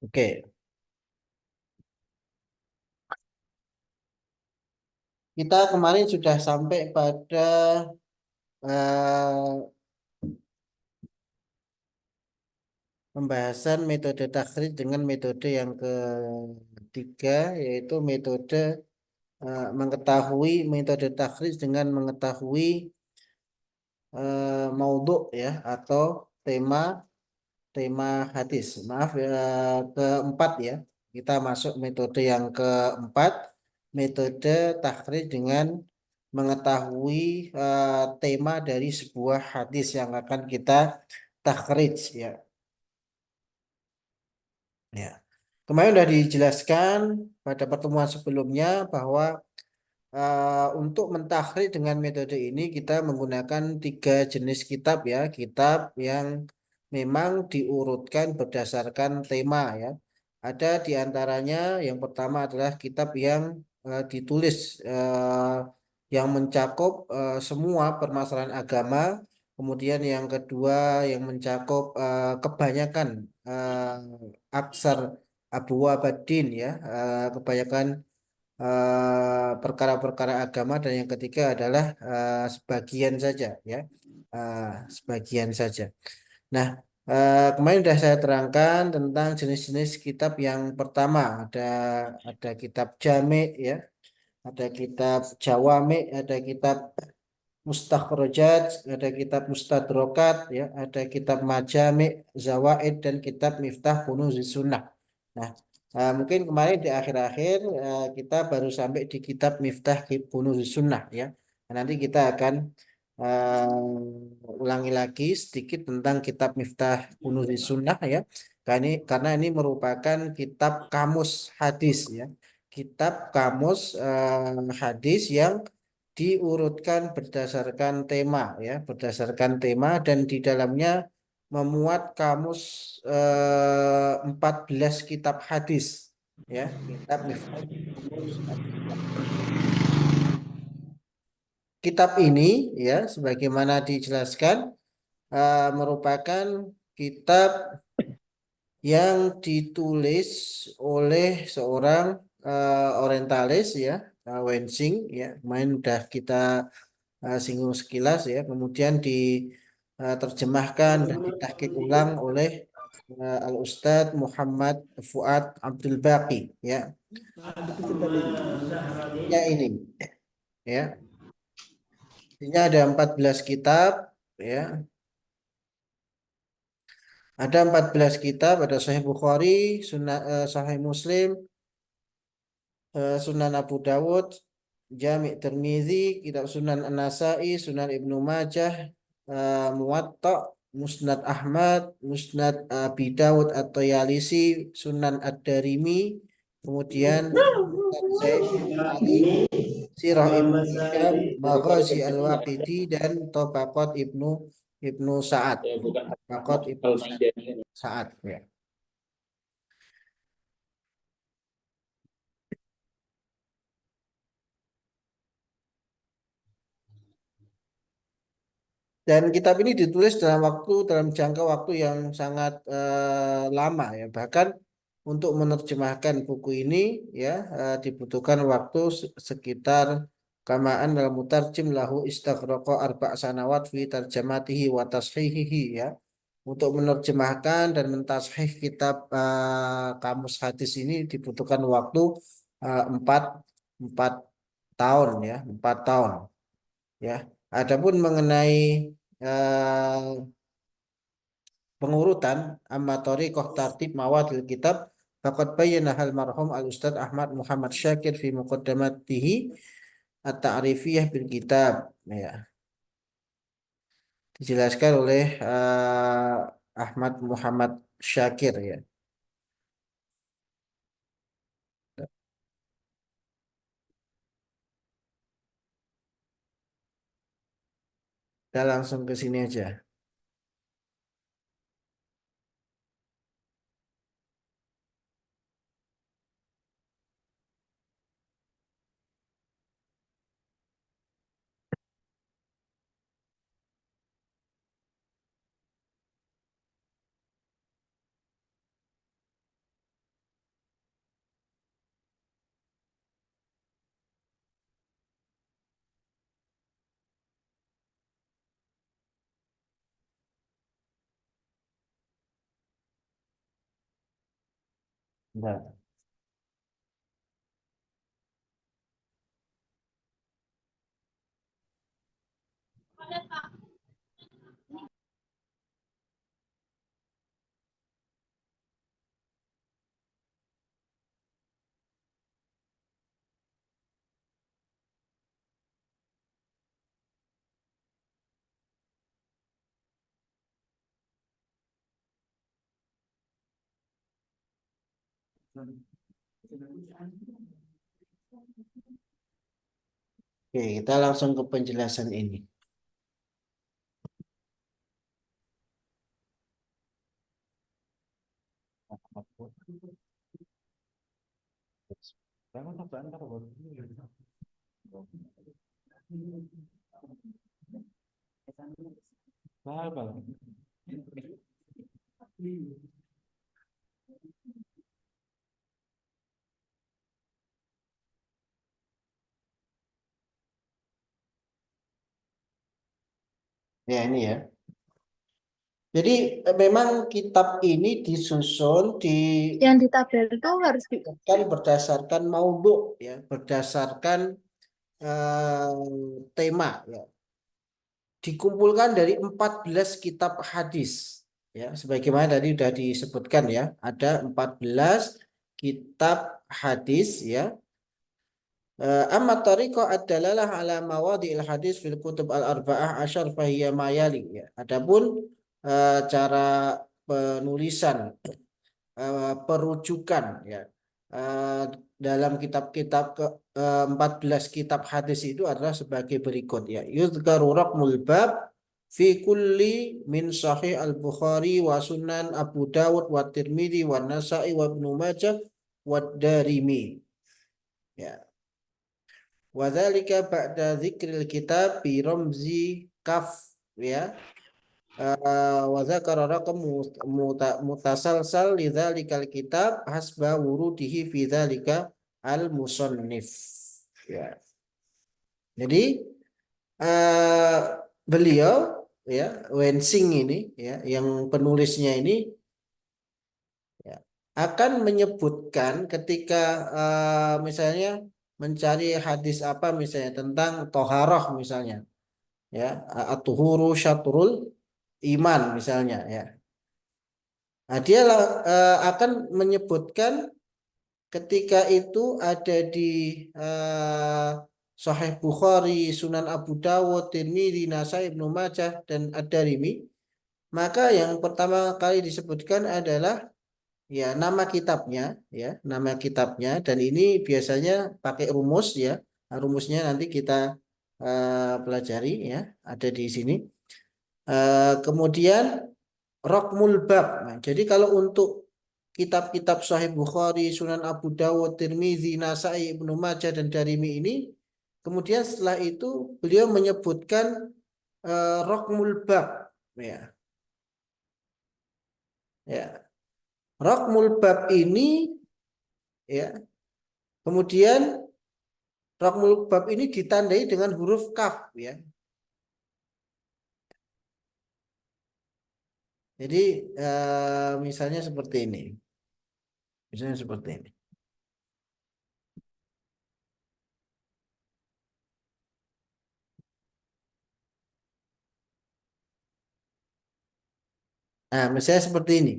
Oke, kita kemarin sudah sampai pada eh, pembahasan metode takhrij dengan metode yang ketiga, yaitu metode takhrij dengan mengetahui maudhu ya atau tema tema hadis. Maaf ya, keempat ya. Kita masuk metode yang keempat, metode takhrij dengan mengetahui tema dari sebuah hadis yang akan kita takhrij ya. Ya. Kemarin sudah dijelaskan pada pertemuan sebelumnya bahwa untuk mentakhrij dengan metode ini kita menggunakan tiga jenis kitab ya, kitab yang memang diurutkan berdasarkan tema ya. Ada di antaranya yang pertama adalah kitab yang ditulis yang mencakup semua permasalahan agama. Kemudian yang kedua yang mencakup kebanyakan aksar Abu Abadin ya, kebanyakan perkara-perkara agama, dan yang ketiga adalah sebagian saja ya. Sebagian saja. Nah, kemarin sudah saya terangkan tentang jenis-jenis kitab. Yang pertama ada kitab Jami ya, ada kitab Jawami, ada kitab Mustakhrajat, ada kitab Mustadrokat ya, ada kitab Majami Zawaid, dan kitab Miftah Kunuzis Sunnah. Nah, mungkin kemarin di akhir-akhir kita baru sampai di kitab Miftah Kunuzis Sunnah ya. Nah, nanti kita akan ulangi lagi sedikit tentang kitab Miftah Kunuzis Sunnah ya. Karena ini merupakan kitab kamus hadis ya. Kitab kamus hadis yang diurutkan berdasarkan tema ya, berdasarkan tema, dan di dalamnya memuat kamus 14 kitab hadis ya, kitab Miftah Kamus Hadis. Kitab ini ya sebagaimana dijelaskan merupakan kitab yang ditulis oleh seorang orientalis ya, Wensing ya. Kemarin udah kita singgung sekilas ya, kemudian diterjemahkan dan ditahqiq ulang oleh Al Ustadz Muhammad Fuad Abdul Baqi ya. Ya ini ya. Ini ada 14 kitab ya. Ada 14 kitab, ada Sahih Bukhari, Sahih Muslim, Sunan Abu Dawud, Jami' Tirmizi, Kitab Sunan An-Nasai, Sunan Ibnu Majah, Muwatta, Musnad Ahmad, Musnad Abi Dawud atau Yalisi, Sunan Ad-Darimi, kemudian Musnad Zaid bin Ali, Sirah Ibnu Hisham, Maghazi Al-Waqidi, dan Tabaqat Ibnu Sa'ad. Tabaqat Ibnu Sa'ad ya. Dan kitab ini ditulis dalam jangka waktu yang sangat lama ya. Bahkan untuk menerjemahkan buku ini ya dibutuhkan waktu sekitar kamaan dalam mutarjim lahu istaghraqa sanawat fi tarjamatihi wa tashihihi ya. Untuk menerjemahkan dan mentashih kitab kamus hadis ini dibutuhkan waktu empat empat tahun ya, 4 tahun ya. Adapun mengenai eh, pengurutan amma thariqah tartib mawadil kitab, faqad bayyana hal marhum al Ustaz Ahmad Muhammad Syakir fi muqaddamatihi at-ta'rifiyah bil kitab ya. Dijelaskan oleh Ahmad Muhammad Syakir ya. Kita langsung ke sini aja. Nah, oke, kita langsung ke penjelasan ini. Ya, ini ya. Jadi memang kitab ini disusun Yang di tabel itu harus di berdasarkan maudhu ya, berdasarkan tema ya. Dikumpulkan dari 14 kitab hadis ya, sebagaimana tadi sudah disebutkan ya, ada 14 kitab hadis ya. Amma tariqah ad-dalalah ala mawadhi'il hadis fil kutub al-arba'ah asyar fahiya mayali ya. Adapun cara penulisan, perujukan ya, eh, dalam kitab-kitab 14 kitab hadis itu adalah sebagai berikut ya. Yuzkaru raqmul bab fi kulli min sahih al-Bukhari wa sunan Abu Dawud wa Tirmidzi wa Nasa'i wa Ibnu Majah wa Darimi ya. Wa dzalika ba'da dzikril kitab bi ramzi kaf ya. Wa dzakara raqam mutasalsal lidzalikal kitab hasba wurudihi fi dzalika al musannif ya. Jadi eh, beliau ya, Wensing ini ya, yang penulisnya ini ya, akan menyebutkan ketika misalnya mencari hadis apa misalnya tentang toharoh misalnya ya, at-tuhuru syatrul iman misalnya ya. Nah, dia akan menyebutkan ketika itu ada di eh, Sahih Bukhari, Sunan Abu Dawud, Tirmidzi, Nasai, Ibnu Majah dan Ad-Darimi, maka yang pertama kali disebutkan adalah ya nama kitabnya ya, nama kitabnya, dan ini biasanya pakai rumus ya. Nah, rumusnya nanti kita pelajari ya, ada di sini. Kemudian Raqmul Bab. Nah, jadi kalau untuk kitab-kitab Sahih Bukhari, Sunan Abu Dawud, Tirmizi, Nasai, Ibnu Majah dan Darimi ini, kemudian setelah itu beliau menyebutkan Raqmul Bab. Ya, ya. Raqmul Bab ini ya. Kemudian Raqmul Bab ini ditandai dengan huruf kaf ya. Jadi misalnya seperti ini. Misalnya seperti ini. Nah, misalnya seperti ini.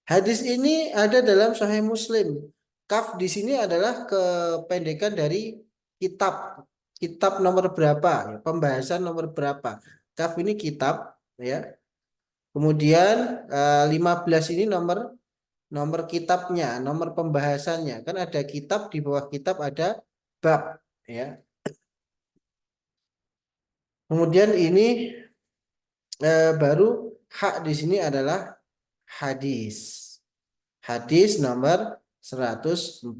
Hadis ini ada dalam Sahih Muslim. Kaf di sini adalah kependekan dari kitab. Kitab nomor berapa? Ya, pembahasan nomor berapa? Kaf ini kitab, ya. Kemudian 15 ini nomor nomor kitabnya, nomor pembahasannya. Kan ada kitab, di bawah kitab ada bab, ya. Kemudian ini baru hak di sini adalah hadis. Hadis nomor 147.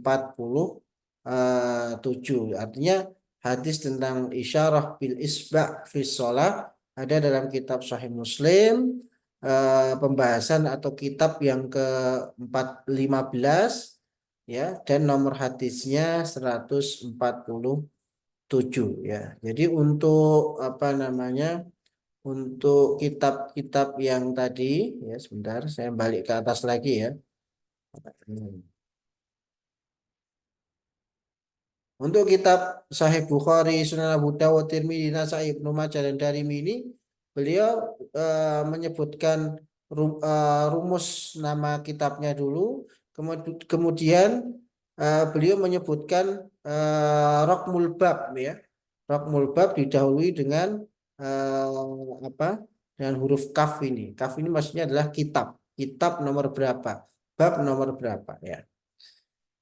Artinya hadis tentang isyarah bil isba' fi shalah ada dalam kitab Sahih Muslim, pembahasan atau kitab yang ke-415 ya, dan nomor hadisnya 147 ya. Jadi untuk apa namanya? Untuk kitab-kitab yang tadi ya, sebentar saya balik ke atas lagi ya. Untuk kitab Sahih Bukhari, Sunan Abu Dawud, Tirmidzi, Nasai, Ibnu Majah dan Darimi ini beliau menyebutkan rumus nama kitabnya dulu, kemudian beliau menyebutkan Raqmul Bab ya. Raqmul Bab didahului dengan apa? Dengan huruf kaf ini. Kaf ini maksudnya adalah kitab. Kitab nomor berapa? Bab nomor berapa ya.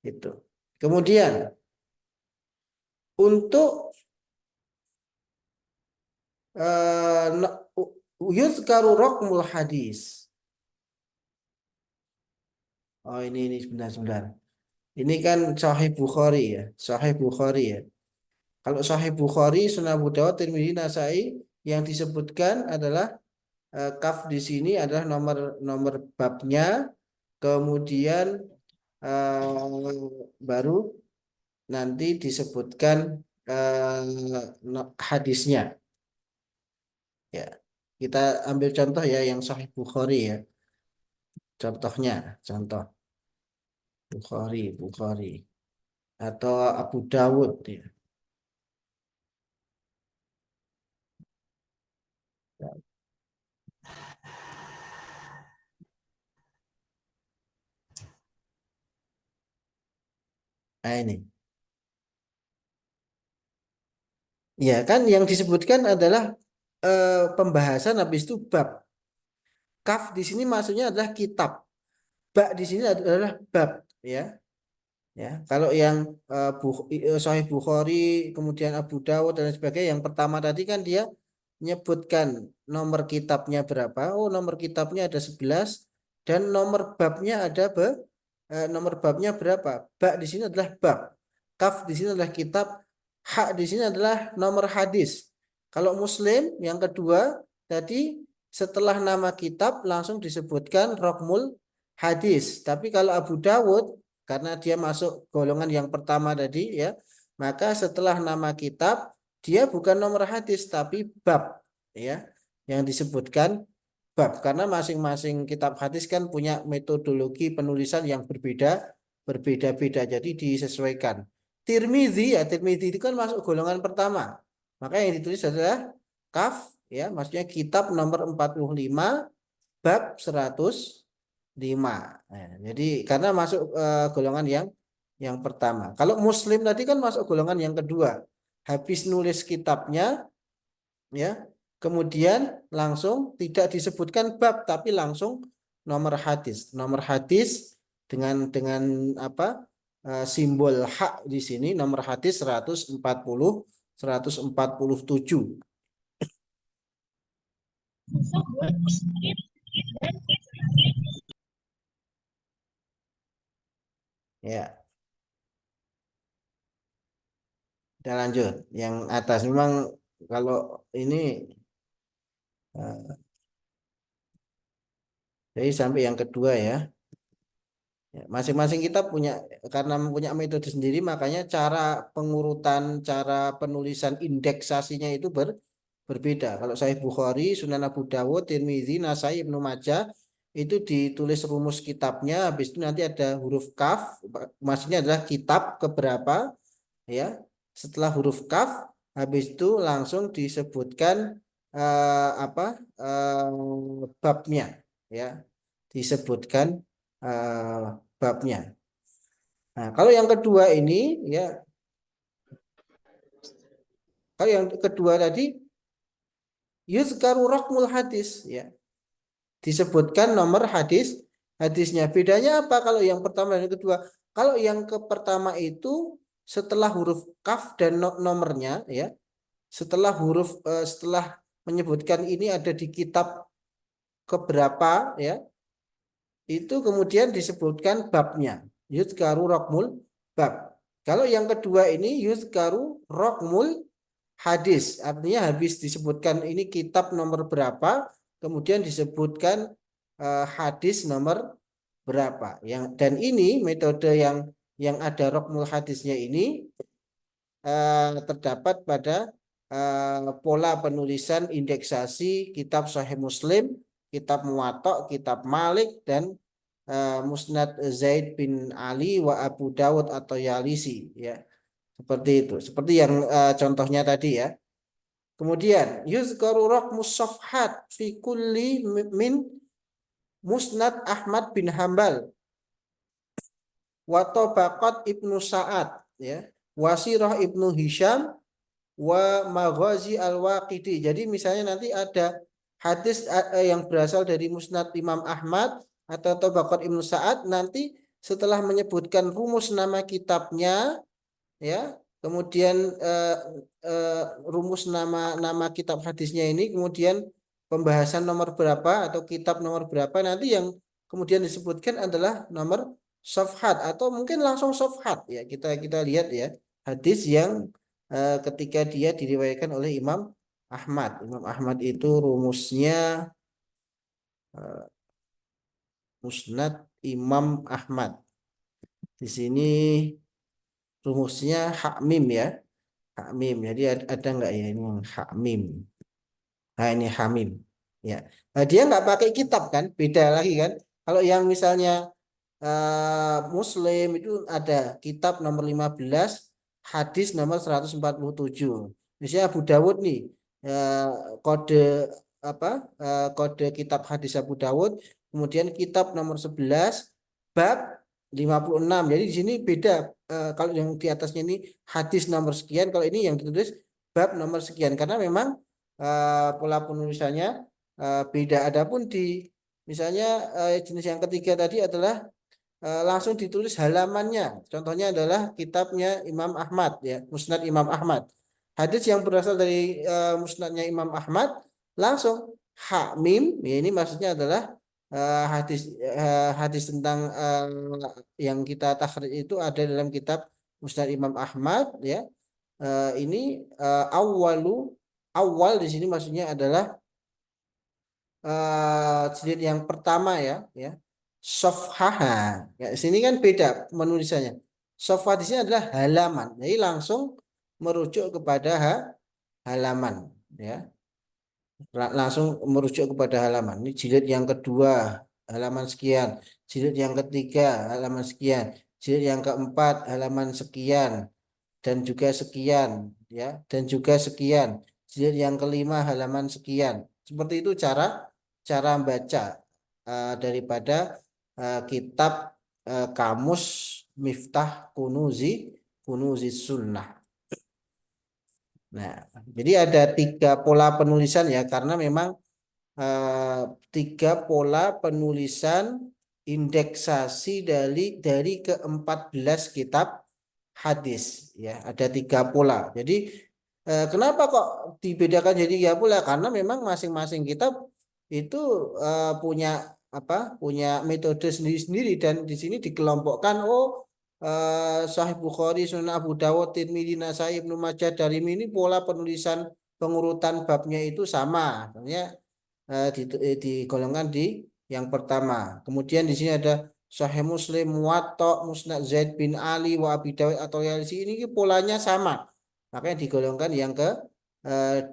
Itu. Kemudian untuk yuzkaru raqmul hadis. Oh ini sebentar sebentar. Ini kan Sahih Bukhari ya, Sahih Bukhari ya. Kalau Sahih Bukhari, Sunan Abu Dawud, Tirmidzi, Nasai yang disebutkan adalah kaf di sini adalah nomor nomor babnya, kemudian baru nanti disebutkan hadisnya. Ya, kita ambil contoh ya yang Sahih Bukhari ya. Contohnya, contoh Bukhari atau Abu Dawud ya. Nah ini, ya kan yang disebutkan adalah pembahasan habis itu bab. Kaf di sini maksudnya adalah kitab. Ba di sini adalah bab ya. Ya, kalau yang Sahih Bukhari, kemudian Abu Dawud dan sebagainya, yang pertama tadi kan dia menyebutkan nomor kitabnya berapa. Oh, nomor kitabnya ada 11 dan nomor babnya ada nomor babnya berapa? Ba di sini adalah bab. Kaf di sini adalah kitab, ha di sini adalah nomor hadis. Kalau Muslim yang kedua tadi setelah nama kitab langsung disebutkan rokmul hadis. Tapi kalau Abu Dawud karena dia masuk golongan yang pertama tadi ya, maka setelah nama kitab dia bukan nomor hadis tapi bab ya yang disebutkan bab karena masing-masing kitab hadis kan punya metodologi penulisan yang berbeda-beda jadi disesuaikan. Tirmidzi itu kan masuk golongan pertama. Maka yang ditulis adalah kaf ya maksudnya kitab nomor 45 bab 105. Nah, jadi karena masuk golongan yang pertama. Kalau Muslim tadi kan masuk golongan yang kedua. Habis nulis kitabnya ya, kemudian langsung tidak disebutkan bab tapi langsung nomor hadis. Nomor hadis dengan apa? Simbol hak di sini nomor hadis 147. Ya, kita lanjut. Yang atas memang kalau ini jadi sampai yang kedua ya. Ya, masing-masing kita punya karena punya metode sendiri makanya cara pengurutan, cara penulisan indeksasinya itu berbeda. Kalau saya Bukhari, Sunan Abu Dawud, Tirmidzi, Nasai, Ibnu Majah itu ditulis rumus kitabnya, habis itu nanti ada huruf kaf, maksudnya adalah kitab keberapa ya. Setelah huruf kaf, habis itu langsung disebutkan apa babnya ya. Disebutkan babnya. Nah, kalau yang kedua ini ya, kalau yang kedua tadi yuzkaru raqmul hadis ya. Disebutkan nomor hadisnya. Bedanya apa kalau yang pertama dan yang kedua? Kalau yang ke pertama itu setelah huruf kaf dan nomornya ya, setelah menyebutkan ini ada di kitab keberapa ya, itu kemudian disebutkan babnya. Yuzkaru raqmul bab. Kalau yang kedua ini yuzkaru raqmul hadis. Artinya habis disebutkan ini kitab nomor berapa, kemudian disebutkan hadis nomor berapa. Dan ini metode yang ada raqmul hadisnya ini terdapat pada pola penulisan indeksasi kitab Sahih Muslim, kitab Muwatta, kitab Malik dan Musnad Zaid bin Ali wa Abu Dawud atau Yalisi ya. Seperti itu. Seperti yang contohnya tadi ya. Kemudian yuzkaru raqmus safhat fi kulli min Musnad Ahmad bin Hambal wa Tabaqat Ibnu Sa'ad ya. Wasirah Ibnu Hisham wa Maghazi Al-Waqidi. Jadi misalnya nanti ada hadis yang berasal dari Musnad Imam Ahmad atau Tabaqat Ibnu Sa'ad, nanti setelah menyebutkan rumus nama kitabnya ya, kemudian rumus nama kitab hadisnya ini, kemudian pembahasan nomor berapa atau kitab nomor berapa, nanti yang kemudian disebutkan adalah nomor safhat atau mungkin langsung safhat ya. Kita lihat ya hadis yang ketika dia diriwayatkan oleh Imam Ahmad. Imam Ahmad itu rumusnya Musnad Imam Ahmad. Di sini rumusnya hakmim ya. Hakmim. Jadi ada nggak ya ini yang hakmim? Nah ini hamim. Ya. Nah, dia nggak pakai kitab kan? Beda lagi kan? Kalau yang misalnya Muslim itu ada kitab nomor 15, hadis nomor 147. Misalnya Abu Dawud nih, eh, kode apa? Kode kitab hadis Abu Dawud, kemudian kitab nomor 11, bab 56. Jadi di sini beda. Kalau yang di atasnya ini hadis nomor sekian, kalau ini yang ditulis bab nomor sekian, karena memang pola penulisannya beda. Adapun di misalnya jenis yang ketiga tadi adalah langsung ditulis halamannya. Contohnya adalah kitabnya Imam Ahmad ya, Musnad Imam Ahmad. Hadis yang berasal dari Musnadnya Imam Ahmad langsung Hamim, ya ini maksudnya adalah hadis tentang yang kita takhrij itu ada dalam kitab Musnad Imam Ahmad ya. Ini awal di sini maksudnya adalah jilid yang pertama ya, ya. Sofhaha. Ya, sini kan beda penulisannya. Sofha di sini adalah halaman. Jadi langsung merujuk kepada halaman, ya. Langsung merujuk kepada halaman. Ini jilid yang kedua, halaman sekian. Jilid yang ketiga, halaman sekian. Jilid yang keempat, halaman sekian dan juga sekian, ya, dan juga sekian. Jilid yang kelima halaman sekian. Seperti itu cara cara baca daripada kitab Kamus Miftah Kunuzi Sunnah. Nah, jadi ada tiga pola penulisan ya, karena memang eh, tiga pola penulisan indeksasi dari ke-14 kitab hadis ya, ada tiga pola. Jadi kenapa kok dibedakan jadi tiga pola? Karena memang masing-masing kitab itu punya apa? Punya metode sendiri-sendiri, dan di sini dikelompokkan. Oh, Sahih Bukhari, Sunan Abu Dawud, Tirmidzi, Nasai, Ibnu Majah, Darimi, ini pola penulisan pengurutan babnya itu sama. Artinya digolongkan di yang pertama. Kemudian di sini ada Sahih Muslim, Muwatta, Musnad Zaid bin Ali, wa Abi Dawud atau Yalisi, ini polanya sama. Makanya digolongkan yang ke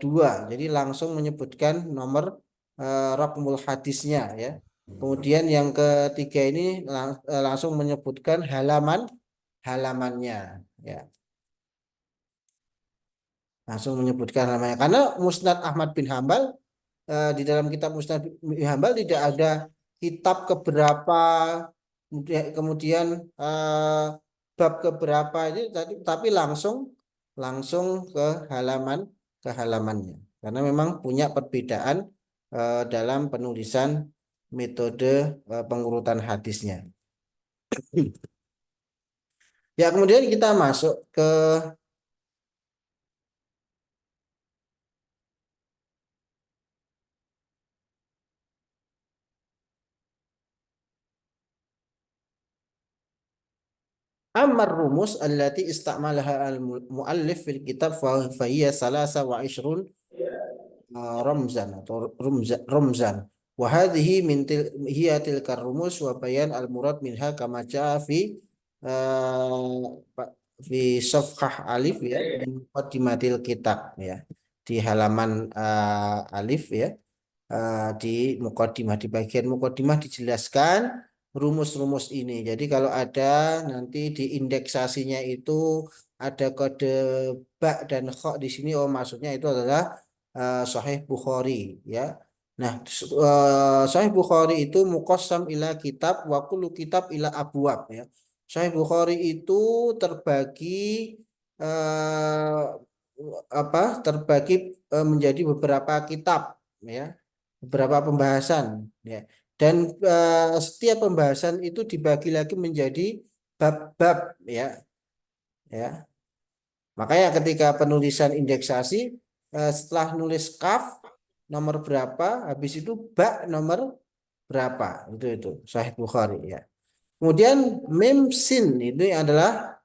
dua. Jadi langsung menyebutkan nomor rakmul hadisnya ya. Kemudian yang ketiga ini langsung menyebutkan halamannya ya. Langsung menyebutkan halamannya. Karena Musnad Ahmad bin Hambal, di dalam kitab Musnad bin Hambal tidak ada kitab keberapa, kemudian bab keberapa itu tadi, tapi langsung langsung ke halamannya, karena memang punya perbedaan dalam penulisan metode pengurutan hadisnya. Ya, kemudian kita masuk ke Amar rumus allati istamalaha al-muallif fil kitab fa hiya salasa wa ishrun ramzan atau rumzan wa hadhihi min hiya tilka rumus wa bayan al-murad minha kama jaa fi safhah alif ya, min muqaddimatil kitab ya, di halaman alif ya, di muqaddimah, di bagian muqaddimah dijelaskan rumus-rumus ini. Jadi kalau ada nanti di indeksasinya itu ada kode ba dan kha di sini, oh maksudnya itu adalah Sahih Bukhari ya. Nah, Sahih Bukhari itu muqassam ila kitab wa kullu kitab ila abwab ya. Sahih Bukhari itu terbagi eh, terbagi menjadi beberapa kitab ya, beberapa pembahasan ya. Dan setiap pembahasan itu dibagi lagi menjadi bab-bab ya, ya. Makanya ketika penulisan indeksasi setelah nulis kaf nomor berapa, habis itu ba nomor berapa, itu Sahih Bukhari ya. Kemudian mim sin itu adalah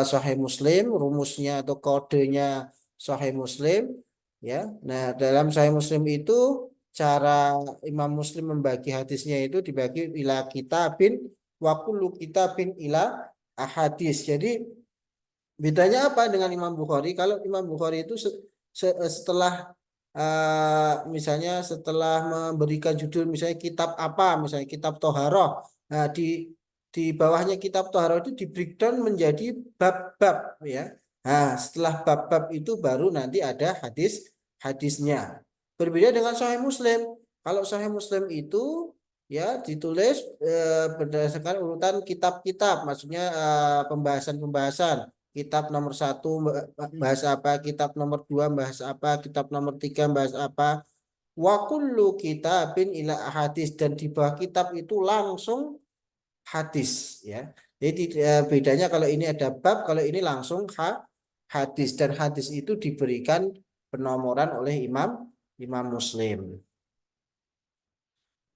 Sahih Muslim, rumusnya atau kodenya Sahih Muslim ya. Nah, dalam Sahih Muslim itu cara Imam Muslim membagi hadisnya itu dibagi ila kitabin wa kullu kitabin ila ahadis. Jadi bedanya apa dengan Imam Bukhari? Kalau Imam Bukhari itu setelah misalnya setelah memberikan judul misalnya kitab apa, misalnya kitab Toharoh, nah di bawahnya kitab Toharoh itu di breakdown menjadi bab-bab ya. Nah, setelah bab-bab itu baru nanti ada hadisnya. Berbeda dengan Sahih Muslim. Kalau Sahih Muslim itu ya ditulis berdasarkan urutan kitab-kitab, maksudnya pembahasan-pembahasan. Kitab nomor satu bahas apa, kitab nomor dua bahas apa, kitab nomor tiga bahas apa. Wa kullu kitabin ila hadis, dan di bawah kitab itu langsung hadis ya. Jadi bedanya kalau ini ada bab, kalau ini langsung hadis, dan hadis itu diberikan penomoran oleh Imam Muslim.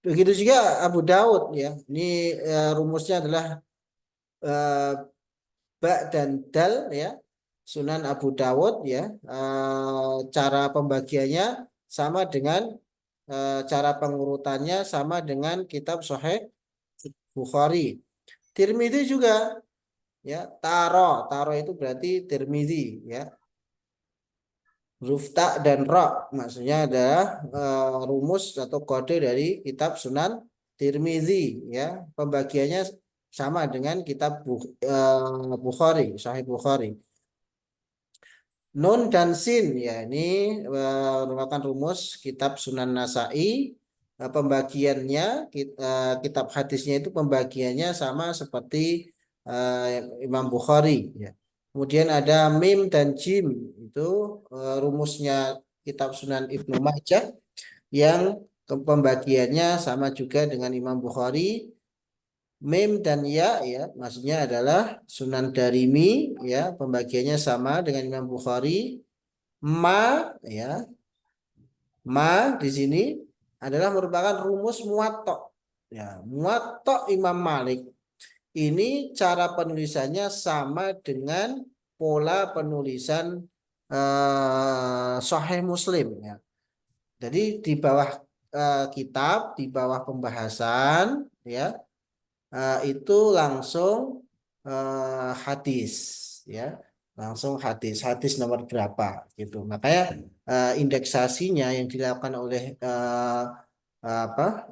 Begitu juga Abu Daud ya. Ini rumusnya adalah eh, ba dan dal ya. Sunan Abu Dawud ya. Cara pembagiannya sama dengan cara pengurutannya sama dengan kitab Sahih Bukhari. Tirmidzi juga ya. Taro itu berarti Tirmidzi ya. Huruf ta dan ro maksudnya adalah rumus atau kode dari kitab Sunan Tirmizi ya. Pembagiannya sama dengan kitab Bukhari, Sahih Bukhari. Nun dan sin ya, ini merupakan rumus kitab Sunan Nasai. Pembagiannya kitab hadisnya itu pembagiannya sama seperti Imam Bukhari ya. Kemudian ada mim dan jim, itu rumusnya kitab Sunan Ibnu Majah yang pembagiannya sama juga dengan Imam Bukhari. Mim dan ya ya maksudnya adalah Sunan Darimi ya, pembagiannya sama dengan Imam Bukhari. Ma ya, ma di sini adalah merupakan rumus muwatta ya, muwatta Imam Malik. Ini cara penulisannya sama dengan pola penulisan Sahih Muslim ya. Jadi di bawah kitab, di bawah pembahasan ya, itu langsung hadis ya, langsung hadis nomor berapa gitu. Makanya indeksasinya yang dilakukan oleh apa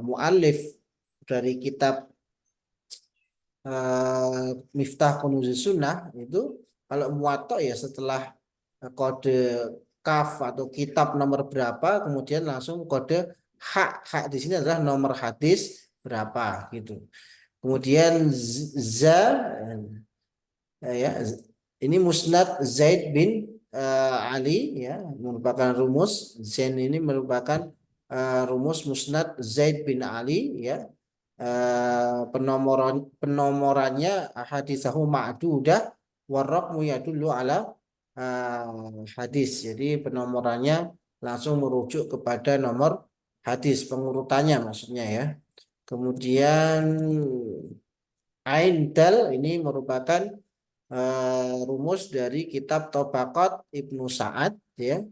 muallif dari kitab Miftah Kunuzus Sunnah itu, kalau muwatta ya setelah kode kaf atau kitab nomor berapa kemudian langsung kode hak, hak di sini adalah nomor hadis berapa gitu. Kemudian za ya, ini Musnad Zaid bin Ali ya, merupakan rumus. Zain ini merupakan rumus Musnad Zaid bin Ali ya. Penomorannya hadisahu ma'dudah warraqmu yadullu ala hadis. Jadi penomorannya langsung merujuk kepada nomor hadis, pengurutannya maksudnya ya. Kemudian Ain Dal ini merupakan rumus dari kitab Tobaqat Ibnu Sa'ad ya.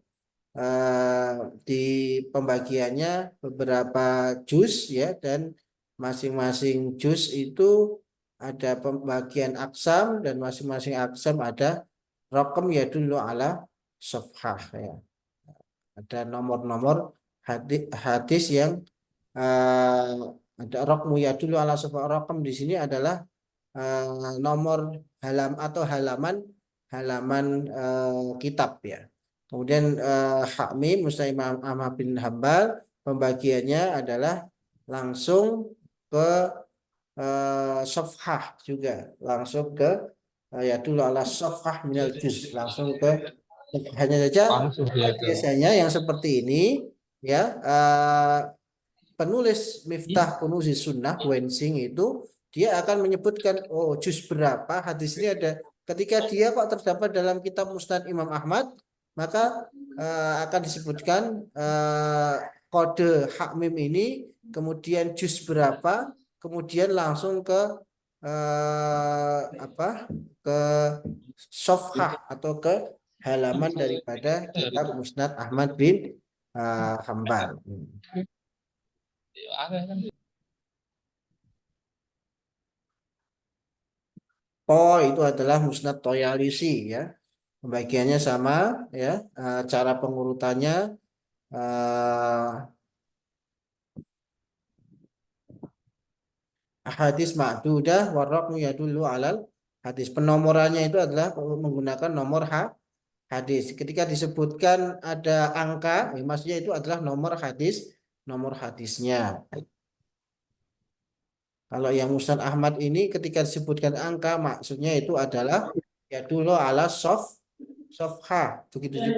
Eh, di pembagiannya beberapa juz ya, dan masing-masing juz itu ada pembagian aksam, dan masing-masing aksam ada rokem ya dulu ala safhah ya. Ada nomor-nomor hadis yang Ada rokmu ya dulu ala sofa rokem di sini adalah nomor atau halaman kitab ya. Kemudian Hakmi Muslim Ahmad bin Hambal pembagiannya adalah langsung ke safhah juga, langsung ke ya dulu ala safhah minal juz, langsung ke hanya saja Langsung dia ke biasanya yang seperti ini ya penulis Miftah Kunuzi Sunnah Wensing itu dia akan menyebutkan oh juz berapa hadis ini ada ketika dia kok terdapat dalam kitab Musnad Imam Ahmad maka akan disebutkan kode hakmim ini kemudian juz berapa kemudian langsung ke apa ke sofhah atau ke halaman daripada kitab Musnad Ahmad bin Hambal. Itu adalah Musnad Toyalisi ya. Pembagiannya sama ya. Cara pengurutannya eh, hadis ma'dudah warraqmu yadullu alal hadis. Penomorannya itu adalah menggunakan nomor hadis. Ketika disebutkan ada angka, maksudnya itu adalah nomor hadisnya. Kalau yang Musnad Ahmad ini ketika disebutkan angka maksudnya itu adalah ya dulu ala sofha. Begitu juga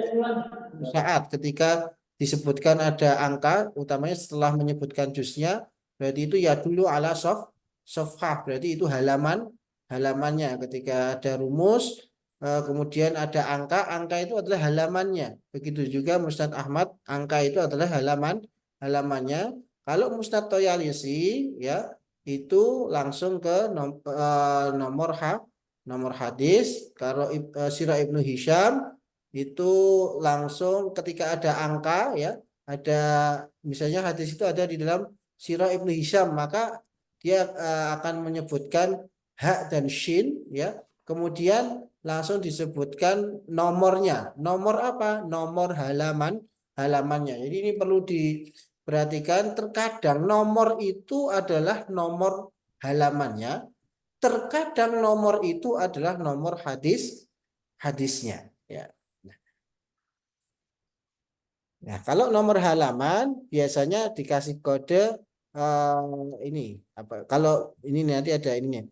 saat ketika disebutkan ada angka utamanya setelah menyebutkan juznya berarti itu ya dulu ala sofha berarti itu halamannya ketika ada rumus kemudian ada angka itu adalah halamannya. Begitu juga Musnad Ahmad angka itu adalah halamannya. Kalau Musnad Toyalisi ya itu langsung ke nomor hadis. Kalau Sirah Ibnu Hisham itu langsung ketika ada angka ya ada misalnya hadis itu ada di dalam Sirah Ibnu Hisham maka dia akan menyebutkan hak dan shin ya kemudian langsung disebutkan nomornya nomor apa nomor halamannya jadi ini perlu diperhatikan terkadang nomor itu adalah nomor halamannya terkadang nomor itu adalah nomor hadisnya ya. Nah, kalau nomor halaman biasanya dikasih kode ini apa? Kalau ini nanti ada ininya.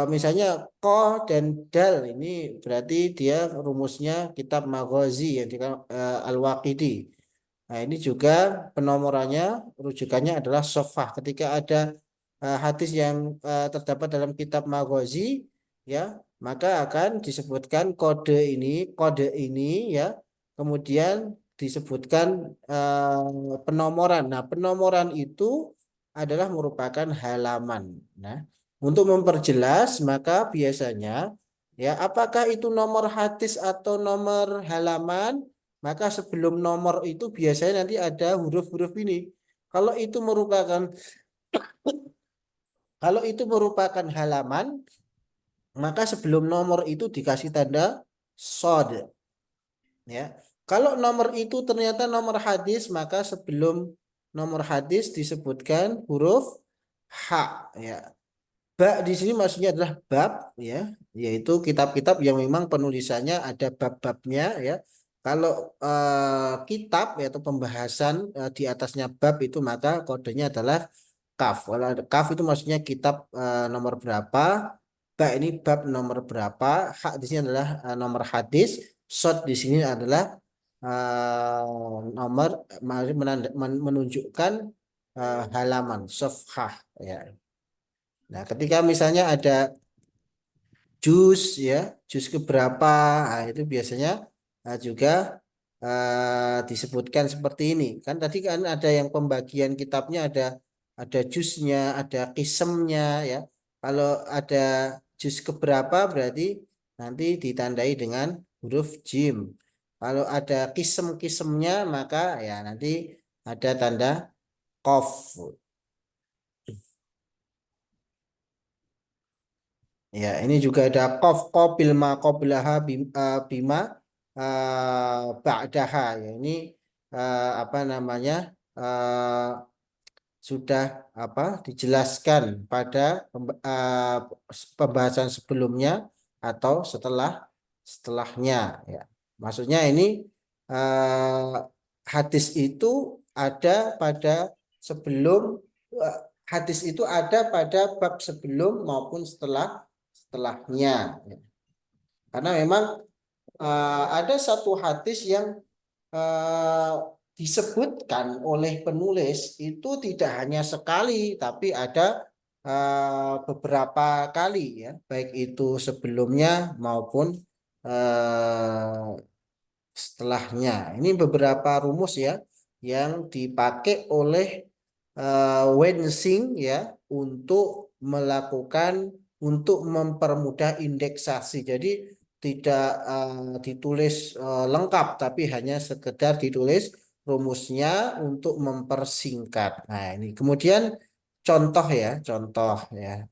Misalnya ko dan dal ini berarti dia rumusnya kitab Maghazi yang di Al-Waqidi. Nah, ini juga penomorannya rujukannya adalah sofah. Ketika ada hadis yang terdapat dalam kitab Maghazi ya, maka akan disebutkan kode ini ya. Kemudian disebutkan penomoran. Nah, penomoran itu adalah merupakan halaman. Nah, untuk memperjelas maka biasanya ya apakah itu nomor hadis atau nomor halaman maka sebelum nomor itu biasanya nanti ada huruf-huruf ini. Kalau itu merupakan kalau itu merupakan halaman, maka sebelum nomor itu dikasih tanda sod. Ya. Kalau nomor itu ternyata nomor hadis, maka sebelum nomor hadis disebutkan huruf H. Ya. Bab di sini maksudnya adalah bab ya, yaitu kitab-kitab yang memang penulisannya ada bab-babnya ya. Kalau kitab atau pembahasan di atasnya bab itu maka kodenya adalah kaf. Kalau ada kaf itu maksudnya kitab nomor berapa, ba ini bab nomor berapa, hak di sini adalah nomor hadis, shot di sini adalah nomor menunjukkan halaman, safhah ya. Nah, ketika misalnya ada jus ya, jus keberapa, nah, itu biasanya juga disebutkan seperti ini. Kan tadi kan ada yang pembagian kitabnya ada jusnya, ada kisemnya ya. Kalau ada jus keberapa berarti nanti ditandai dengan huruf jim. Kalau ada kisem-kisemnya maka ya nanti ada tanda kof. Ya, ini juga ada qaf qabil ma qablaha bima ba'daha ya. Ini apa namanya? sudah dijelaskan pada pembahasan sebelumnya atau setelahnya ya. Maksudnya ini eh, hadis itu ada pada sebelum eh, hadis itu ada pada bab sebelum maupun setelahnya ya. Karena memang ada satu hadis yang eh, disebutkan oleh penulis itu tidak hanya sekali, tapi ada beberapa kali ya, baik itu sebelumnya maupun eh, setelahnya. Ini beberapa rumus ya yang dipakai oleh Wensing ya untuk melakukan untuk mempermudah indeksasi. Jadi tidak ditulis lengkap tapi hanya sekedar ditulis rumusnya untuk mempersingkat. Nah, ini kemudian contoh ya, contoh ya.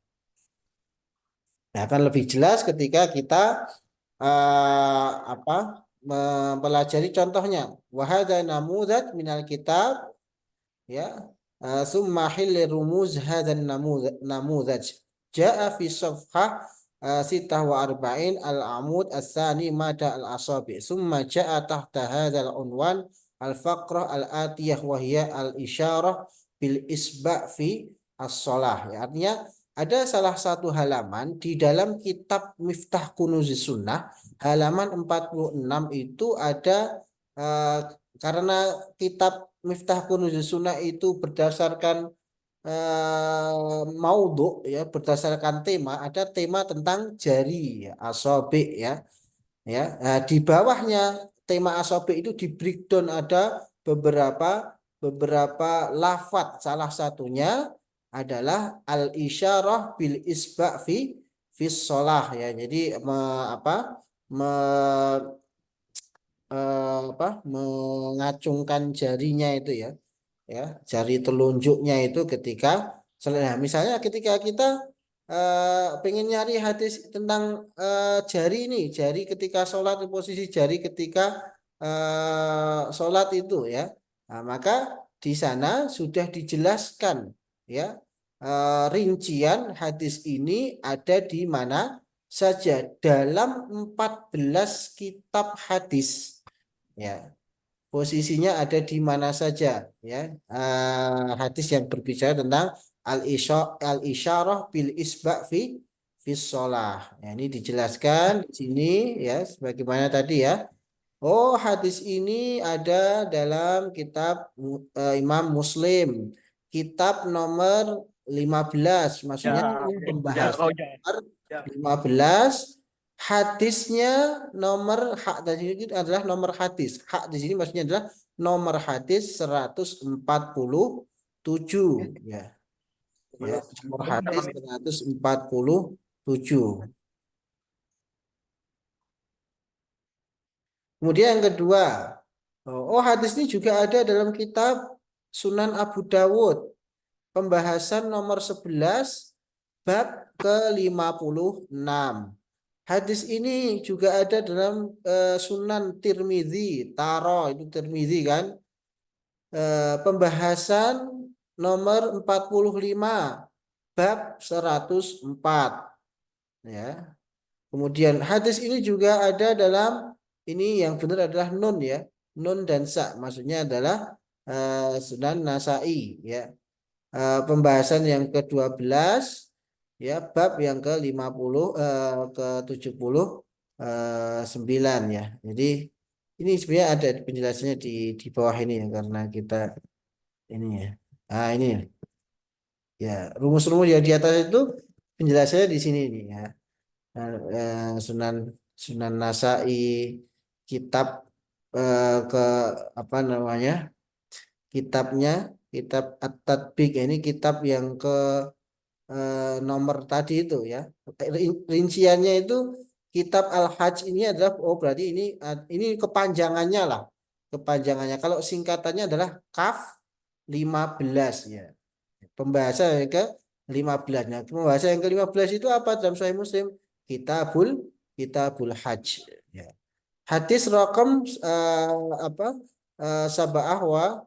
Nah, akan lebih jelas ketika kita eh, apa mempelajari contohnya. Wahada namudzat minal kitab ya summa hilli rumuz hadan namudzaj jaa fi safhah sitah wa arba'in al-amud as-sani mada al-asabi summa jaa tahta hadzal unwan al-faqrah al-atiyah wa hiya al-isyarah bil isba' fi as-shalah ya, artinya ada salah satu halaman di dalam kitab Miftah Kunuzis Sunnah halaman 46 itu ada eh, karena kitab Miftah Kunuzus Sunnah itu berdasarkan maudhu ya, berdasarkan tema, ada tema tentang jari ya, asobi ya. Ya, nah, di bawahnya tema asobi itu di breakdown ada beberapa beberapa lafat. Salah satunya adalah al isyarah bil isba fi sholah ya. Jadi apa me, mengacungkan jarinya itu ya, ya jari telunjuknya itu ketika nah, misalnya ketika kita pengen nyari hadis tentang jari ini, jari ketika sholat, posisi jari ketika sholat itu ya. Nah, maka di sana sudah dijelaskan ya rincian hadis ini ada di mana saja dalam 14 kitab hadis ya, posisinya ada di mana saja ya. Hadis yang berbicara tentang al isyarah bil isba fi sholah ya, ini dijelaskan di sini ya sebagaimana tadi ya. Oh, hadis ini ada dalam kitab Imam Muslim, kitab nomor 15. Ya, Maksudnya ini ya, pembahasan oh ya, nomor ya. 15. Hadisnya nomor hak tadi itu adalah nomor hadis. Hak di sini maksudnya adalah nomor hadis 147 ya. Ya, nomor hadis 147. Kemudian yang kedua, hadis ini juga ada dalam kitab Sunan Abu Dawud, pembahasan nomor 11 bab ke-56. Hadis ini juga ada dalam Sunan Tirmidzi, Taro itu Tirmidzi kan, pembahasan nomor 45 bab 104 ya. Kemudian hadis ini juga ada dalam, ini yang benar adalah nun ya, nun dan sa, maksudnya adalah Sunan Nasai ya. Pembahasan yang ke-12 ya, bab yang ke-50 ke-79 ya. Jadi ini sebenarnya ada penjelasannya di bawah ini ya, karena kita ini ya. Nah, ini ya. Ya, rumus-rumus yang di atas itu penjelasannya di sini nih ya. Nah, Sunan Sunan Nasai, kitab ke apa namanya? Kitabnya, kitab At-Tatbiq ini kitab yang ke nomor tadi itu ya. Rinciannya itu kitab Al-Hajj ini adalah, oh berarti ini kepanjangannya lah. Kepanjangannya. Kalau singkatannya adalah KAF 15 ya. Pembahasan yang ke-15. Nah, pembahasan yang ke-15 itu apa dalam Sahih Muslim? Kitabul Hajj ya. Hadis rakam sab'ah wa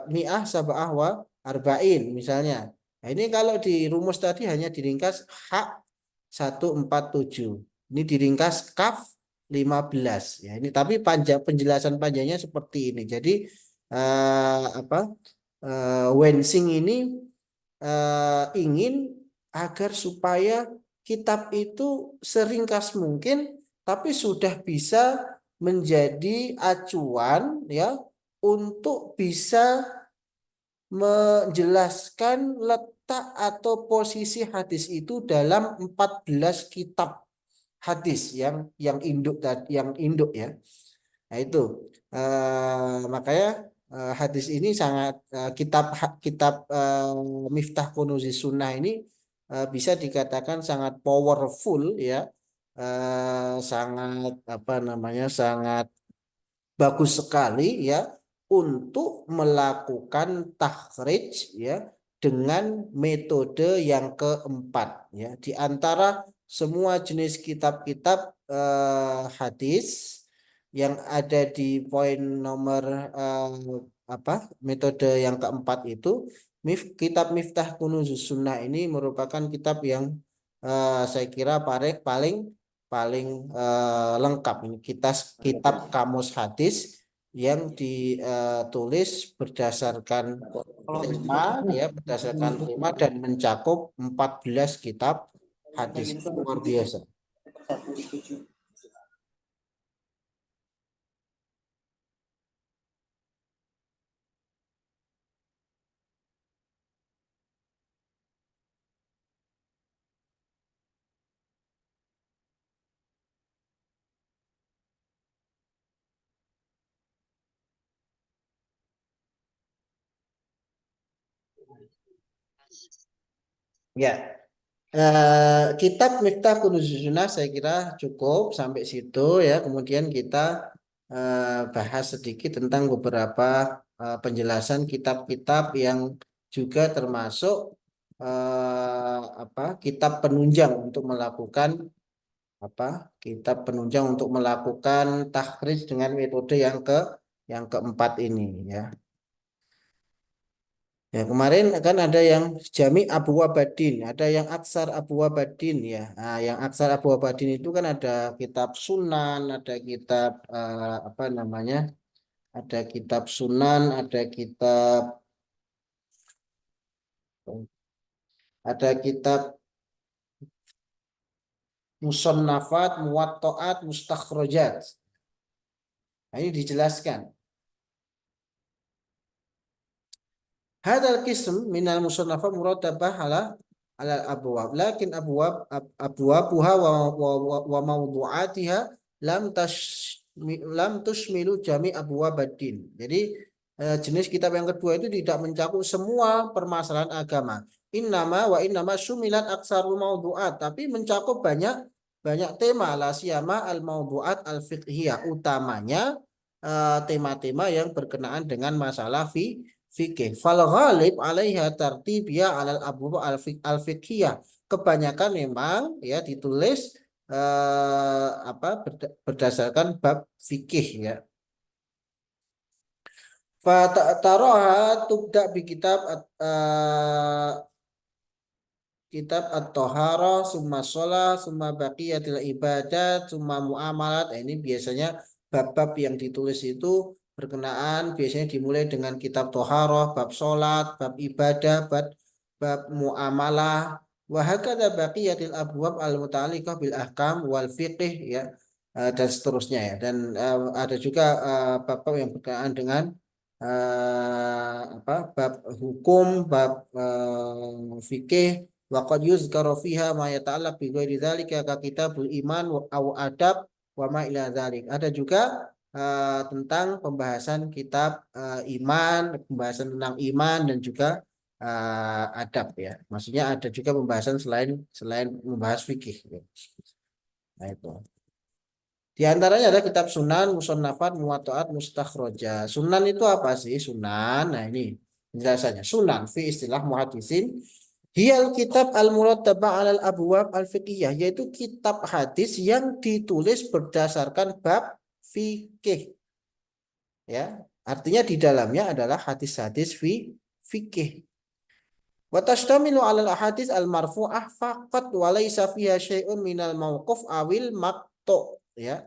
mi'ah sab'ah wa arba'in misalnya. Nah, ini kalau di rumus tadi hanya diringkas hak 147. Ini diringkas kaf 15 ya. Ini tapi penjelasan panjangnya seperti ini. Jadi apa? Wensing ini ingin agar supaya kitab itu seringkas mungkin tapi sudah bisa menjadi acuan ya untuk bisa menjelaskan letak atau posisi hadis itu dalam 14 kitab hadis yang induk ya. Nah itu makanya hadis ini sangat kitab Miftah Kunuzis Sunnah ini bisa dikatakan sangat powerful ya, sangat apa namanya sangat bagus sekali ya untuk melakukan takhrij ya dengan metode yang keempat ya di antara semua jenis kitab-kitab hadis yang ada di poin nomor apa metode yang keempat itu kitab Miftah Kunuzus Sunnah ini merupakan kitab yang saya kira paling paling paling lengkap ini kitab kamus hadis yang ditulis berdasarkan tema dan mencakup 14 kitab hadis luar biasa. Ya, kitab Miftah Kunuzus Sunnah saya kira cukup sampai situ ya. Kemudian kita bahas sedikit tentang beberapa penjelasan kitab-kitab yang juga termasuk apa kitab penunjang untuk melakukan apa kitab penunjang untuk melakukan takhrij dengan metode yang keempat ini ya. Ya, kemarin kan ada yang Jami Abu Wabadin, ada yang Aksar Abu Wabadin ya. Nah, yang Aksar Abu Wabadin itu kan ada kitab Sunan, ada kitab apa namanya? Ada kitab Sunan, ada kitab Musannafat, Muwatta'at, Mustakhrajat. Nah, ini dijelaskan. Hadal kism minal musannafat murattabah ala abwab lakin abwabuha wa mawdu'atiha lam tushmilu jami abwabaddin. Jadi jenis kitab yang kedua itu tidak mencakup semua permasalahan agama. Innama sumilat aksarul mawdu'at, tapi mencakup banyak banyak tema la siyama al mawdu'at al fiqhiyah, utamanya tema-tema yang berkenaan dengan masalah fikih. Fal ghalib 'alaiha tartibiyah 'alal abwab al-fiqhiyah. Kebanyakan memang ya ditulis apa berdasarkan bab fikih ya. Fa taraha tubda bi kitab at-thaharah, summa shalah, summa baqiyatil ibadat, summa muamalat. Nah, ini biasanya bab-bab yang ditulis itu berkenaan biasanya dimulai dengan kitab thaharah, bab salat, bab ibadah, bab muamalah, wa hakadha baqiyatil abwab al-muta'alliqah bil ahkam wal fiqh ya, dan seterusnya ya. Dan ada juga bab-bab yang berkenaan dengan apa bab hukum, bab fikih. Waqad yuzkaru fiha ma yata'allaq bi ghairi dzalika ka kitabul iman au adab wa ma ila dzalik. Ada juga tentang pembahasan kitab iman, pembahasan tentang iman dan juga adab ya. Maksudnya ada juga pembahasan selain selain membahas fikih. Ya. Nah itu. Di antaranya ada kitab Sunan, Musannafat, Muwatta'at, Mustakhrajah. Sunan itu apa sih? Sunan. Nah ini penjelasannya. Sunan fi istilah muhaddisin hiyal kitab al-murattaba 'alal abwab al-fiqhiyah, yaitu kitab hadis yang ditulis berdasarkan bab fikih. Ya. Artinya di dalamnya adalah hadis-hadis fikih. Wa tashtamilu 'alal ahadits al-marfu'ah faqat wa laisa fiha syai'un minal mauquf awil maqtu, ya.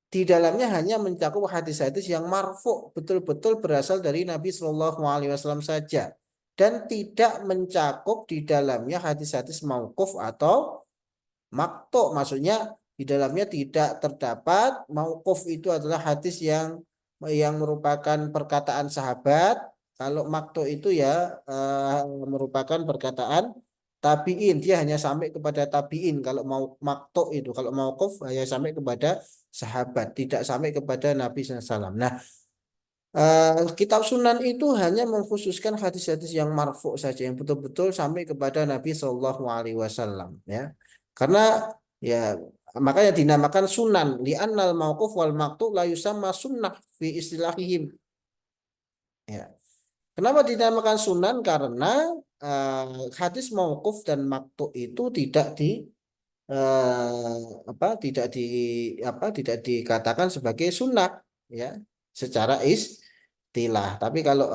Di dalamnya hanya mencakup hadis-hadis yang marfu, betul-betul berasal dari Nabi Shallallahu Alaihi Wasallam saja, dan tidak mencakup di dalamnya hadis-hadis mauquf atau makto. Maksudnya di dalamnya tidak terdapat mauquf, itu adalah hadis yang merupakan perkataan sahabat. Kalau makto itu ya merupakan perkataan tabiin, dia hanya sampai kepada tabiin. Kalau mau makto itu, kalau mauquf hanya sampai kepada sahabat, tidak sampai kepada Nabi SAW. Nah, kitab Sunan itu hanya mengkhususkan hadis-hadis yang marfu saja, yang betul-betul sampai kepada Nabi Shallallahu Alaihi Wasallam, ya. Karena ya makanya dinamakan Sunan, li'annal mauquf wal maqtu la yusamma sunnah fi istilahihim, ya. Kenapa dinamakan Sunan? Karena hadis mauquf dan maqtu itu tidak di tidak dikatakan sebagai sunnah, ya, secara istilah. Tapi kalau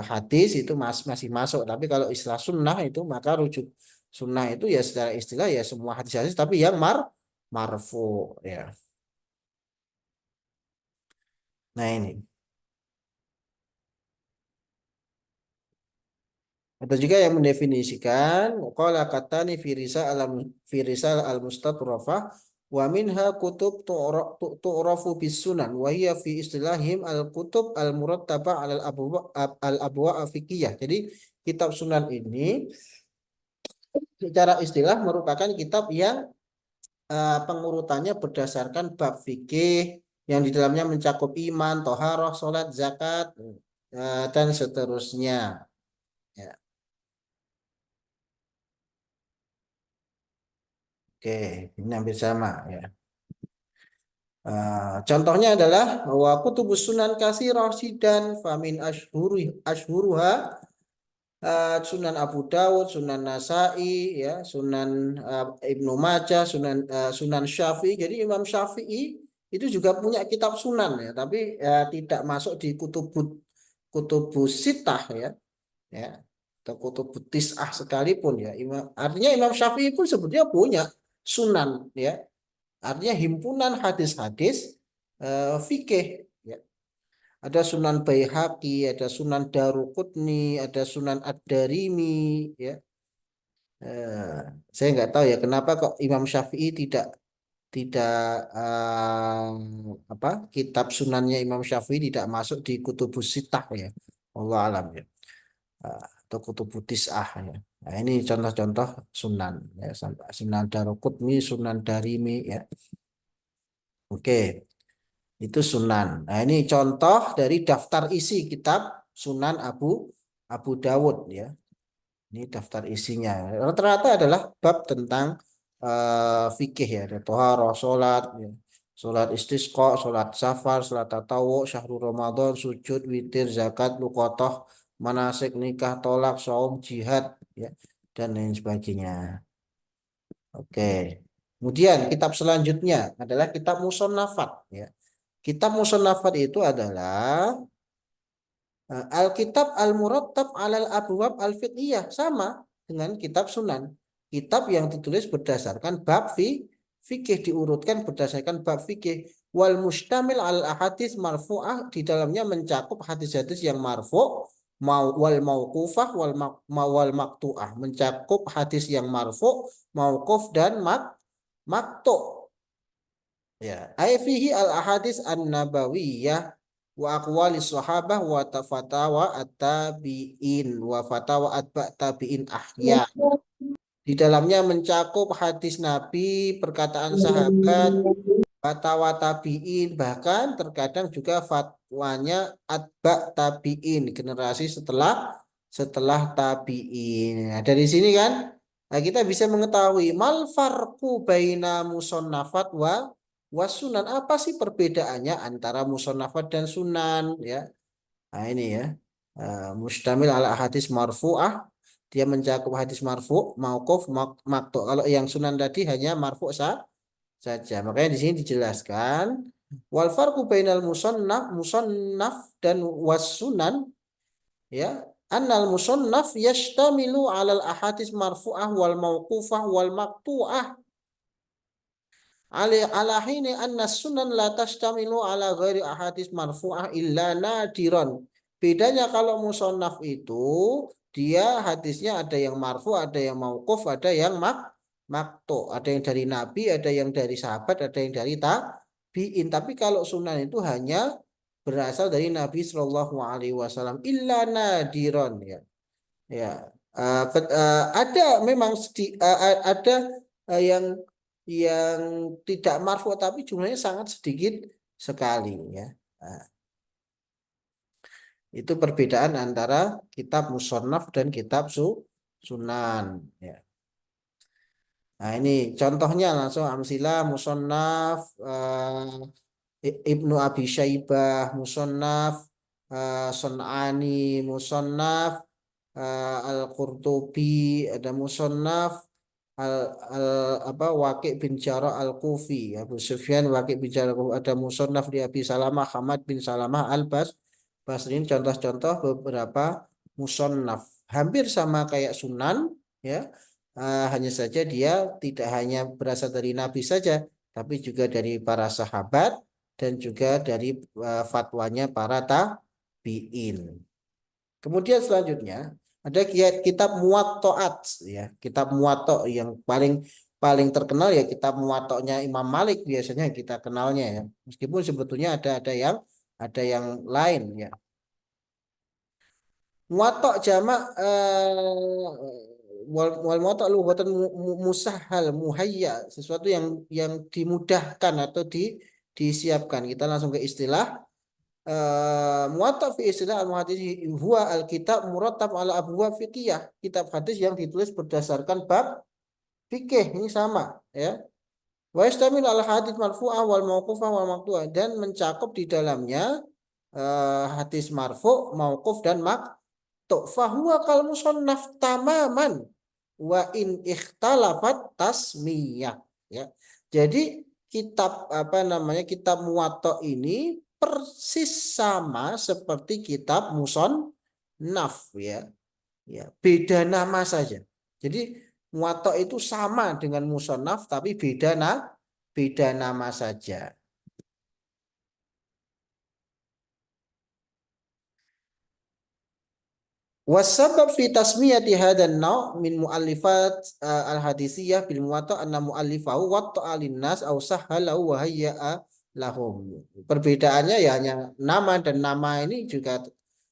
hadis itu masih masuk. Tapi kalau istilah sunnah itu maka rujuk sunnah itu ya secara istilah ya semua hadis-hadis tapi yang marfu, ya. Nah ini. Atau juga yang mendefinisikan qala katani firisa al-mustatrafah wa minha kutub tu'rafu bis sunan wa hiya fi istilahim al-kutub al-murattaba al-abwa al-fiqhiyah. Jadi kitab sunan ini secara istilah merupakan kitab yang pengurutannya berdasarkan bab fikih yang di dalamnya mencakup iman, toharoh, salat, zakat, dan seterusnya. Ya. Oke, ini hampir sama, ya. Contohnya adalah wa kutubus sunan katsirah dan famin ashhuruha Sunan Abu Dawud, Sunan Nasai, ya, Sunan Ibnu Majah, Sunan Syafi'i. Jadi Imam Syafi'i itu juga punya kitab sunan, ya, tapi tidak masuk di kutubus sitah, ya, ya, atau kutubus tis'ah sekalipun, ya. Artinya Imam Syafi'i pun sebetulnya punya sunan, ya. Artinya himpunan hadis-hadis fikih, ya. Ada Sunan Baihaqi, ada Sunan Daruqutni, ada Sunan Ad-Darimi, ya. Eh, saya nggak tahu ya kenapa kok Imam Syafi'i tidak tidak kitab sunannya Imam Syafi'i tidak masuk di kutubus sitah, ya. Allah alam, ya. Atau kutubus tis'ah, ya. Nah, ini contoh-contoh sunan, ya. Sunan Daruqutni, Sunan Darimi, ya. Oke. Itu sunan. Nah, ini contoh dari daftar isi kitab Sunan Abu Abu Dawud, ya. Ini daftar isinya. Rata-rata adalah bab tentang fikih, ya. Ada toharoh, sholat, ya. Sholat istisqa, sholat safar, sholat tatawu, syahrul Ramadan, sujud, witir, zakat, luqotoh, manasik, nikah, tolak, saum, jihad, ya, dan lain sebagainya. Oke. Kemudian kitab selanjutnya adalah kitab Musannafat, ya. Kitab Musannafat itu adalah Alkitab Al-Murattab alal Abwab Al-Fiqhiyah, sama dengan kitab Sunan. Kitab yang ditulis berdasarkan bab fikih, diurutkan berdasarkan bab fikih. Wal mustamil al ahadits marfu'ah, di dalamnya mencakup hadis-hadis yang marfu', wal mauqufah wal maqtu'ah, mencakup hadis yang marfu', mauquf dan maktu'. Ya, ai fihi al ahadits an-nabawiyah wa aqwalis sahabah wa fatawa at-tabi'in wa fatawa atba' tabi'in ahya. Di dalamnya mencakup hadis Nabi, perkataan sahabat, fatwa tabi'in, bahkan terkadang juga fatwanya atba' tabi'in, generasi setelah setelah tabi'in. Nah, dari sini kan kita bisa mengetahui mal farqu baina musannafat wa sunan. Apa sih perbedaannya antara musannafat dan sunan, ya? Nah, ini, ya. Mustamil ala hadis marfu'ah, dia mencakup hadis marfu', mauquf, maktu. Kalau yang sunan tadi hanya marfu' saja. Makanya di sini dijelaskan Wal farqu bainal musannaf dan wasunan, ya, annal musannaf yashtamilu alal ahadits marfu'ah wal mauqufah wal maqtu'ah ala hini anna sunan la tashtamilu ala ghairi ahadits marfu'ah illa nadiran. Bedanya kalau musannaf itu dia hadisnya ada yang marfu, ada yang mauquf, ada yang maktu, ada yang dari nabi, ada yang dari sahabat, ada yang dari tabi'in. Tapi kalau sunan itu hanya berasal dari Nabi Shallallahu Alaihi Wasallam illa nadiron, ya. Ya, ada memang ada yang tidak marfu tapi jumlahnya sangat sedikit sekali, ya. Nah, itu perbedaan antara kitab musannaf dan kitab sunan, ya. Nah, ini contohnya langsung amsilah musannaf Ibnu Abi Syaibah, musannaf Sun'ani, musannaf Al-Qurtubi, ada musannaf al, al apa Waqi' bin Jarrah Al-Kufi, Abu Sufyan Waqi' bin Jarrah, ada musannaf di Abi Salamah Hamad bin Salamah Basri. Ini contoh-contoh beberapa musannaf hampir sama kayak sunan, ya. Hanya saja dia tidak hanya berasal dari Nabi saja tapi juga dari para sahabat dan juga dari fatwanya para tabi'in. Kemudian selanjutnya ada kitab Muwatta'at, ya. Kitab Muwatta' yang paling paling terkenal ya kitab Muwatta'nya Imam Malik biasanya kita kenalnya, ya. Meskipun sebetulnya ada yang lain, ya. Muwatta' jamak wal muwatta' buatan musahhal muhayya, sesuatu yang dimudahkan atau disiapkan. Kita langsung ke istilah. Muwatta' fi istilah al-muhaddits huwa al-kitab murattab ala abwab fiqhiyah. Kitab hadis yang ditulis berdasarkan bab fikih, ini sama, ya. Wa yastamil al hadits marfu'ah wal mauqufah wal maqtu'ah, dan mencakup di dalamnya hadis marfu', mauquf dan maqtu'. Fahuwa kal musannaf tamaman wa in ikhtalafat tasmiyah, ya. Jadi kitab Muwatta' ini persis sama seperti kitab musannaf, ya. Ya, beda nama saja. Jadi Muwatta' itu sama dengan musannaf tapi beda nama saja. Wasabab fi tasmiyati hadan naw' min muallifat al-hadisiyah bil muwatta' anna muallifahu watta'a lin-nas aw sahhalahu wa hayya'a lahum. Perbedaannya ya hanya nama, dan nama ini juga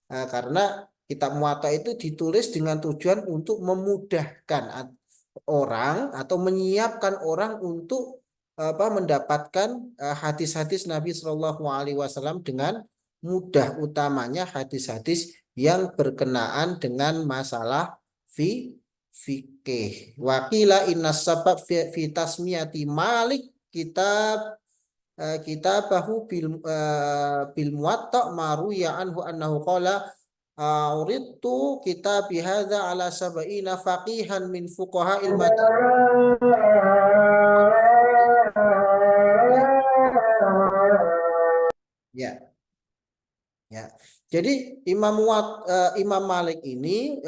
karena kitab muwatta' itu ditulis dengan tujuan untuk memudahkan orang atau menyiapkan orang untuk mendapatkan hadis-hadis Nabi Shallallahu Alaihi Wasallam dengan mudah, utamanya hadis-hadis yang berkenaan dengan masalah fikih. Wakila inna sabab fi tasmiyati Malik kitabahu bil muwatta' maru ya anhu annahu qala uridtu kitabi hadza ala sab'ina faqihan min fuqaha'il Madinah. Ya, ya. Jadi Imam Malik ini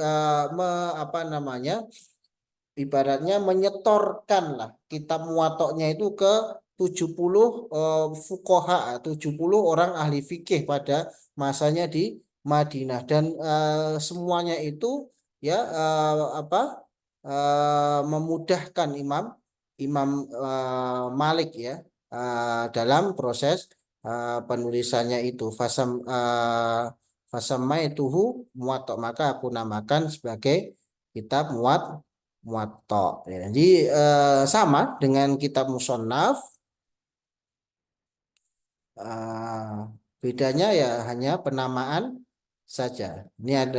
ibaratnya menyetorkan lah kitab Muwatta'nya itu ke 70 fuqaha, 70 orang ahli fikih pada masanya di Madinah, dan semuanya itu, ya, memudahkan Imam Imam Malik, ya, dalam proses penulisannya itu. Fasammaituhu Muwatta', maka aku namakan sebagai kitab Muwatta', ya. Jadi sama dengan kitab musannaf, bedanya ya hanya penamaan saja. Ini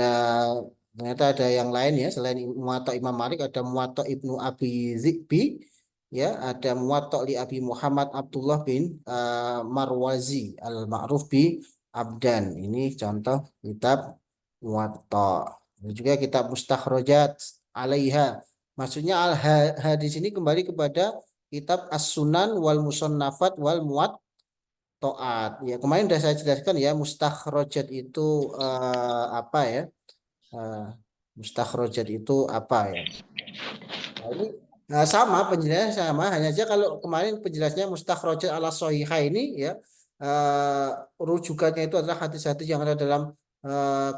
ternyata ada yang lain, ya, selain Muwatta' Imam Malik ada Muwatta' Ibnu Abi Zi'bi, ya, ada Muwatta' li Abi Muhammad Abdullah bin Marwazi al-Ma'ruf bi Abdan. Ini contoh kitab Muwatta'. Dan juga kitab Mustakhrajat alaiha. Maksudnya hadis ini kembali kepada kitab As-Sunan wal Musannafat wal taat. Ya, kemarin sudah saya jelaskan ya, mustakhrajat itu apa ya? Eh, mustakhrajat itu apa ya? Nah, ini sama penjelasannya sama, hanya saja kalau kemarin penjelasannya mustakhrajat ala shahihah ini ya, eh, rujukannya itu adalah hadis-hadis yang ada dalam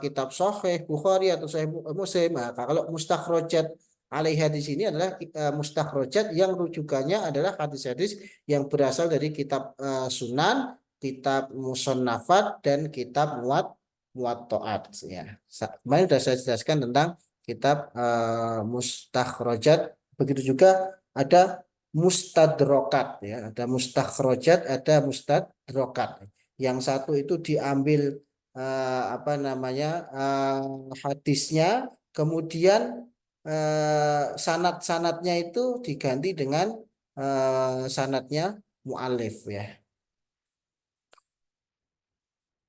kitab Sahih Bukhari atau Sahih Muslim. Nah, kalau mustakhrajat alaiha di sini adalah mustakhrajat yang rujukannya adalah hadis-hadis yang berasal dari kitab Sunan, kitab Musannafat dan kitab Muwatta'at ya. Kemarin sudah saya jelaskan tentang kitab mustakhrajat. Begitu juga ada mustadrokat ya, ada mustakhrajat, ada mustadrokat. Yang satu itu diambil apa namanya hadisnya, kemudian sanad-sanadnya itu diganti dengan sanadnya mu'alif ya.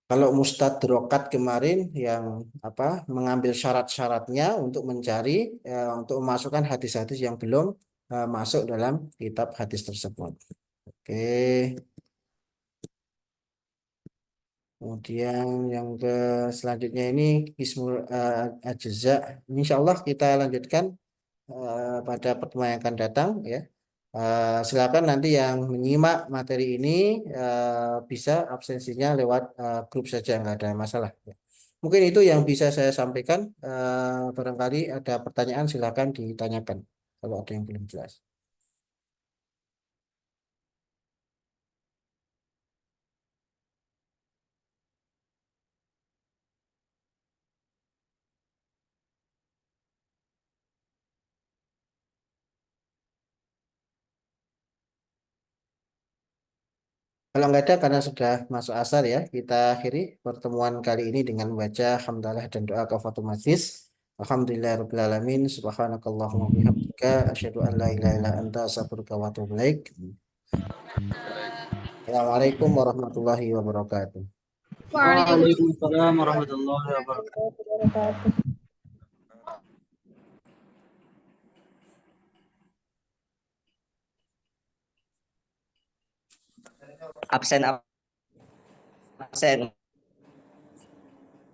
Kalau mustadrokat kemarin yang apa mengambil syarat-syaratnya untuk mencari untuk memasukkan hadis-hadis yang belum masuk dalam kitab hadis tersebut. Oke, kemudian yang ke selanjutnya ini Ismul Ajza. Insya Allah kita lanjutkan pada pertemuan yang akan datang ya. Silakan nanti yang menyimak materi ini bisa absensinya lewat grup saja, nggak ada masalah. Ya. Mungkin itu yang bisa saya sampaikan. Barangkali ada pertanyaan silakan ditanyakan kalau ada yang belum jelas. Kalau nggak ada karena sudah masuk asar ya, kita akhiri pertemuan kali ini dengan membaca hamdalah dan doa kafatul majlis. Alhamdulillahirabbil alamin. Subhanakallahumma bihamdika asyhadu an la ilaha illa anta astaghfiruka wa atubu ilaik. Assalamualaikum warahmatullahi wabarakatuh. Waalaikumsalam warahmatullahi wabarakatuh. Wabarakatuh. Absen absen.